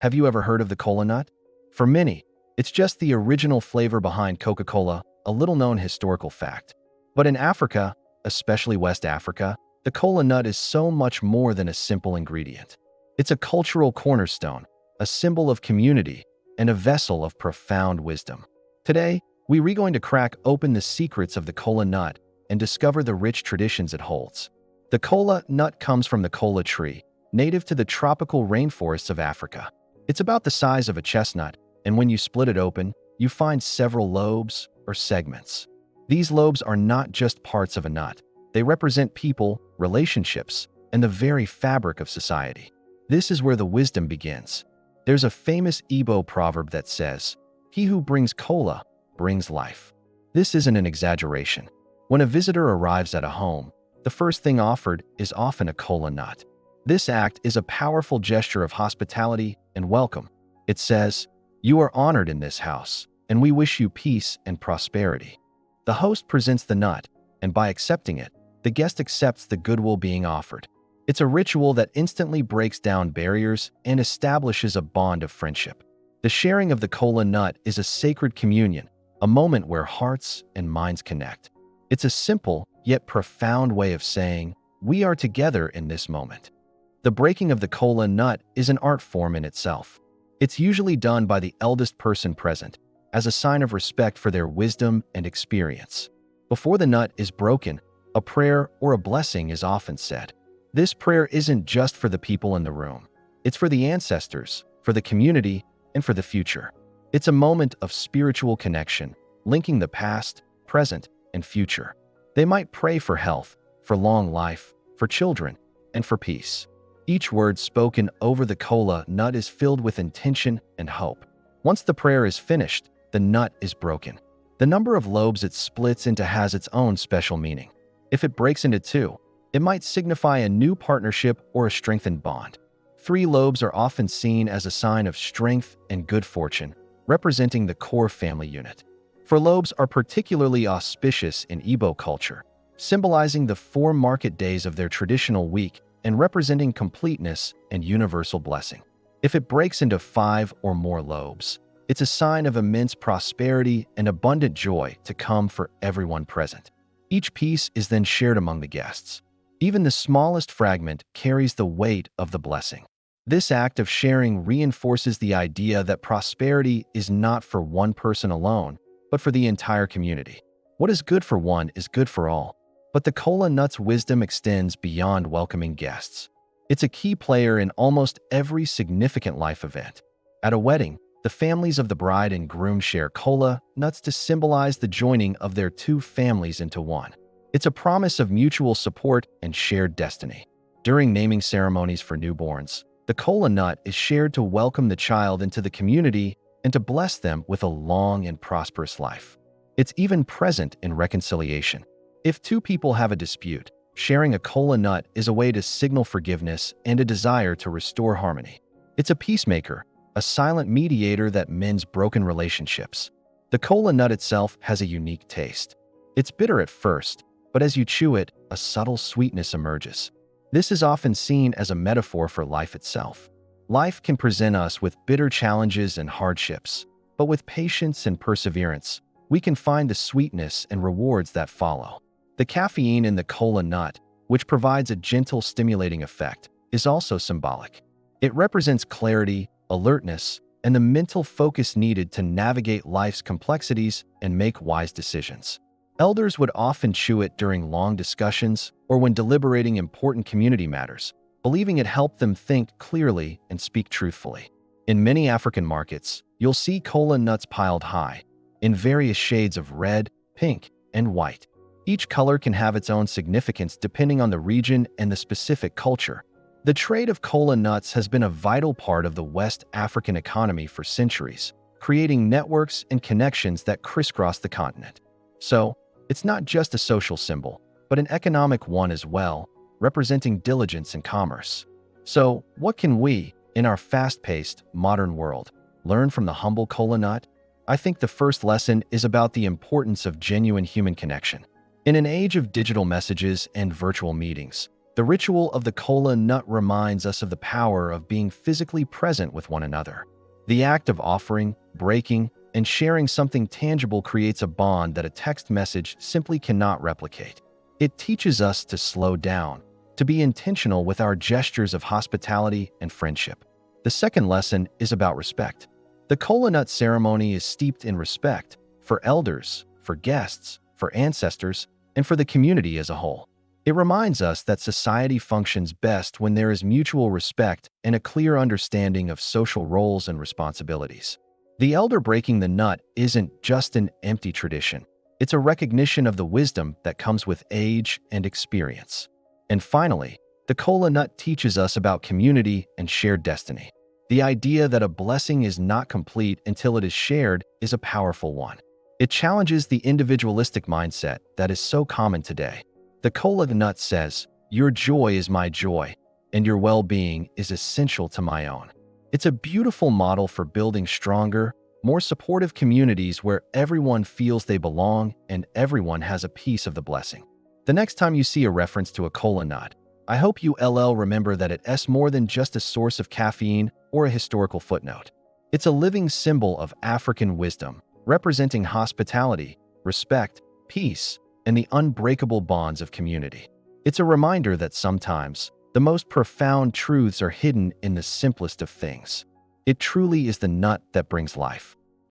Have you ever heard of the kola nut? For many, it's just the original flavor behind Coca-Cola, a little-known historical fact. But in Africa, especially West Africa, the kola nut is so much more than a simple ingredient. It's a cultural cornerstone, a symbol of community, and a vessel of profound wisdom. Today, we're going to crack open the secrets of the kola nut and discover the rich traditions it holds. The kola nut comes from the kola tree, native to the tropical rainforests of Africa. It's about the size of a chestnut, and when you split it open, you find several lobes or segments. These lobes are not just parts of a nut. They represent people, relationships, and the very fabric of society. This is where the wisdom begins. There's a famous Igbo proverb that says, "He who brings kola brings life." This isn't an exaggeration. When a visitor arrives at a home, the first thing offered is often a kola nut. This act is a powerful gesture of hospitality and welcome. It says, "You are honored in this house, and we wish you peace and prosperity." The host presents the nut, and by accepting it, the guest accepts the goodwill being offered. It's a ritual that instantly breaks down barriers and establishes a bond of friendship. The sharing of the kola nut is a sacred communion, a moment where hearts and minds connect. It's a simple yet profound way of saying, "We are together in this moment." The breaking of the kola nut is an art form in itself. It's usually done by the eldest person present, as a sign of respect for their wisdom and experience. Before the nut is broken, a prayer or a blessing is often said. This prayer isn't just for the people in the room. It's for the ancestors, for the community, and for the future. It's a moment of spiritual connection, linking the past, present, and future. They might pray for health, for long life, for children, and for peace. Each word spoken over the kola nut is filled with intention and hope. Once the prayer is finished, the nut is broken. The number of lobes it splits into has its own special meaning. If it breaks into two, it might signify a new partnership or a strengthened bond. 3 lobes are often seen as a sign of strength and good fortune, representing the core family unit. 4 lobes are particularly auspicious in Igbo culture, symbolizing the 4 market days of their traditional week and representing completeness and universal blessing. If it breaks into 5 or more lobes, it's a sign of immense prosperity and abundant joy to come for everyone present. Each piece is then shared among the guests. Even the smallest fragment carries the weight of the blessing. This act of sharing reinforces the idea that prosperity is not for one person alone, but for the entire community. What is good for one is good for all. But the kola nut's wisdom extends beyond welcoming guests. It's a key player in almost every significant life event. At a wedding, the families of the bride and groom share kola nuts to symbolize the joining of their 2 families into one. It's a promise of mutual support and shared destiny. During naming ceremonies for newborns, the kola nut is shared to welcome the child into the community and to bless them with a long and prosperous life. It's even present in reconciliation. If 2 people have a dispute, sharing a kola nut is a way to signal forgiveness and a desire to restore harmony. It's a peacemaker, a silent mediator that mends broken relationships. The kola nut itself has a unique taste. It's bitter at first, but as you chew it, a subtle sweetness emerges. This is often seen as a metaphor for life itself. Life can present us with bitter challenges and hardships, but with patience and perseverance, we can find the sweetness and rewards that follow. The caffeine in the kola nut, which provides a gentle stimulating effect, is also symbolic. It represents clarity, alertness, and the mental focus needed to navigate life's complexities and make wise decisions. Elders would often chew it during long discussions or when deliberating important community matters, believing it helped them think clearly and speak truthfully. In many African markets, you'll see kola nuts piled high, in various shades of red, pink, and white. Each color can have its own significance depending on the region and the specific culture. The trade of kola nuts has been a vital part of the West African economy for centuries, creating networks and connections that crisscross the continent. So, it's not just a social symbol, but an economic one as well, representing diligence and commerce. So, what can we, in our fast-paced, modern world, learn from the humble kola nut? I think the first lesson is about the importance of genuine human connection. In an age of digital messages and virtual meetings, The ritual of the kola nut reminds us of the power of being physically present with one another. The act of offering, breaking, and sharing something tangible creates a bond that a text message simply cannot replicate. It teaches us to slow down, to be intentional with our gestures of hospitality and friendship. The second lesson is about respect. The kola nut ceremony is steeped in respect for elders, for guests, for ancestors, and for the community as a whole. It reminds us that society functions best when there is mutual respect and a clear understanding of social roles and responsibilities. The elder breaking the nut isn't just an empty tradition. It's a recognition of the wisdom that comes with age and experience. And finally, the kola nut teaches us about community and shared destiny. The idea that a blessing is not complete until it is shared is a powerful one. It challenges the individualistic mindset that is so common today. The kola nut says, "Your joy is my joy, and your well-being is essential to my own." It's a beautiful model for building stronger, more supportive communities where everyone feels they belong and everyone has a piece of the blessing. The next time you see a reference to a kola nut, I hope you remember that it's more than just a source of caffeine or a historical footnote. It's a living symbol of African wisdom, representing hospitality, respect, peace, and the unbreakable bonds of community. It's a reminder that sometimes the most profound truths are hidden in the simplest of things. It truly is the nut that brings life.